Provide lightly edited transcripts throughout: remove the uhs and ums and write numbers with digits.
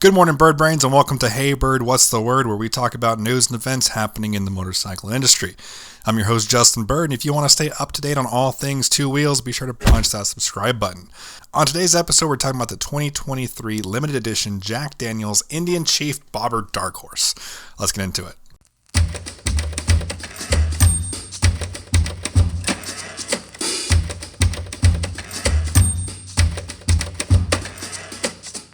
Good morning, bird brains, and welcome to Hey Bird, What's the Word, where we talk about news and events happening in the motorcycle industry. I'm your host, Justin Bird, and if you want to stay up to date on all things two wheels, be sure to punch that subscribe button. On today's episode, we're talking about the 2023 limited edition Jack Daniel's Indian Chief Bobber Dark Horse. Let's get into it.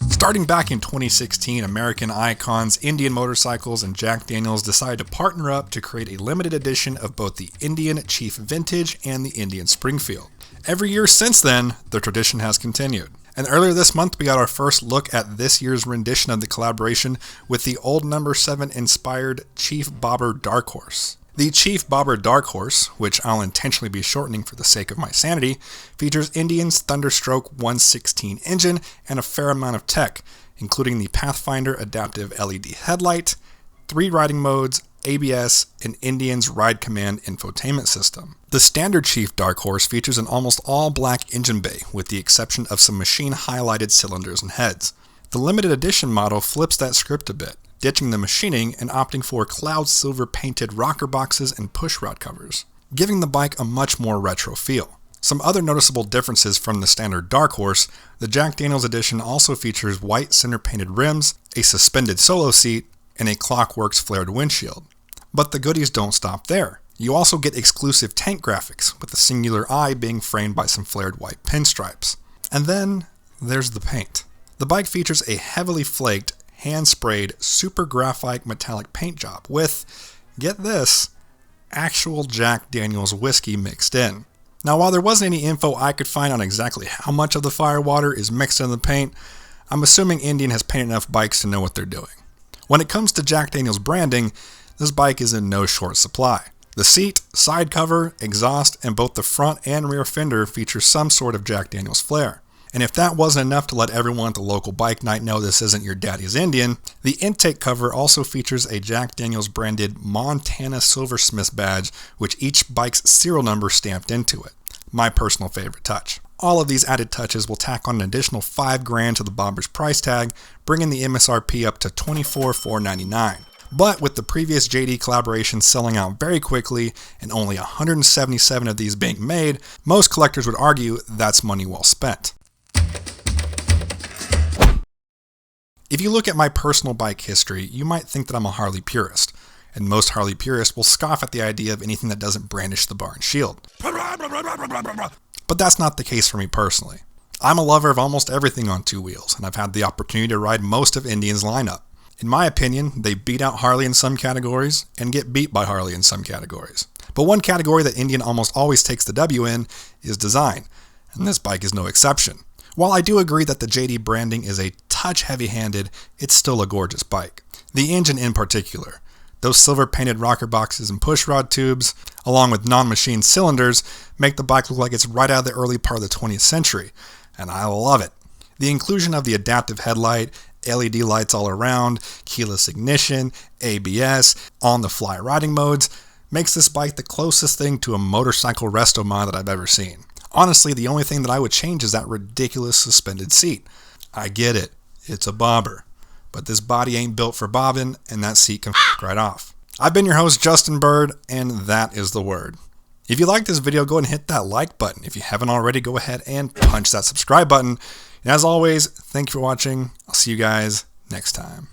Starting back in 2016, American icons, Indian Motorcycles, and Jack Daniel's decided to partner up to create a limited edition of both the Indian Chief Vintage and the Indian Springfield. Every year since then, the tradition has continued. And earlier this month, we got our first look at this year's rendition of the collaboration with the old number 7 inspired Chief Bobber Dark Horse. The Chief Bobber Dark Horse, which I'll intentionally be shortening for the sake of my sanity, features Indian's Thunderstroke 116 engine and a fair amount of tech, including the Pathfinder adaptive LED headlight, 3 riding modes, ABS, and Indian's Ride Command infotainment system. The standard Chief Dark Horse features an almost all-black engine bay, with the exception of some machine-highlighted cylinders and heads. The limited edition model flips that script a bit, ditching the machining and opting for cloud silver painted rocker boxes and pushrod covers, giving the bike a much more retro feel. Some other noticeable differences from the standard Dark Horse: the Jack Daniel's edition also features white center painted rims, a suspended solo seat, and a Clockworks flared windshield. But the goodies don't stop there. You also get exclusive tank graphics, with the singular eye being framed by some flared white pinstripes. And then there's the paint. The bike features a heavily flaked, hand-sprayed, super graphite metallic paint job with, get this, actual Jack Daniel's whiskey mixed in. Now, while there wasn't any info I could find on exactly how much of the firewater is mixed in the paint, I'm assuming Indian has painted enough bikes to know what they're doing. When it comes to Jack Daniel's branding, this bike is in no short supply. The seat, side cover, exhaust, and both the front and rear fender feature some sort of Jack Daniel's flair. And if that wasn't enough to let everyone at the local bike night know this isn't your daddy's Indian, the intake cover also features a Jack Daniel's branded Montana Silversmith badge, which each bike's serial number stamped into it. My personal favorite touch. All of these added touches will tack on an additional $5,000 to the Bobber's price tag, bringing the MSRP up to $24,499. But with the previous JD collaboration selling out very quickly and only 177 of these being made, most collectors would argue that's money well spent. If you look at my personal bike history, you might think that I'm a Harley purist, and most Harley purists will scoff at the idea of anything that doesn't brandish the bar and shield. But that's not the case for me personally. I'm a lover of almost everything on two wheels, and I've had the opportunity to ride most of Indian's lineup. In my opinion, they beat out Harley in some categories, and get beat by Harley in some categories. But one category that Indian almost always takes the W in is design, and this bike is no exception. While I do agree that the JD branding is a touch heavy-handed, it's still a gorgeous bike. The engine in particular. Those silver-painted rocker boxes and pushrod tubes, along with non-machined cylinders, make the bike look like it's right out of the early part of the 20th century, and I love it. The inclusion of the adaptive headlight, LED lights all around, keyless ignition, ABS, on-the-fly riding modes, makes this bike the closest thing to a motorcycle resto mod that I've ever seen. Honestly, the only thing that I would change is that ridiculous suspended seat. I get it, it's a bobber, but this body ain't built for bobbing, and that seat can right off. I've been your host, Justin Bird, and that is the word. If you like this video, go ahead and hit that like button. If you haven't already, go ahead and punch that subscribe button. And as always, thank you for watching. I'll see you guys next time.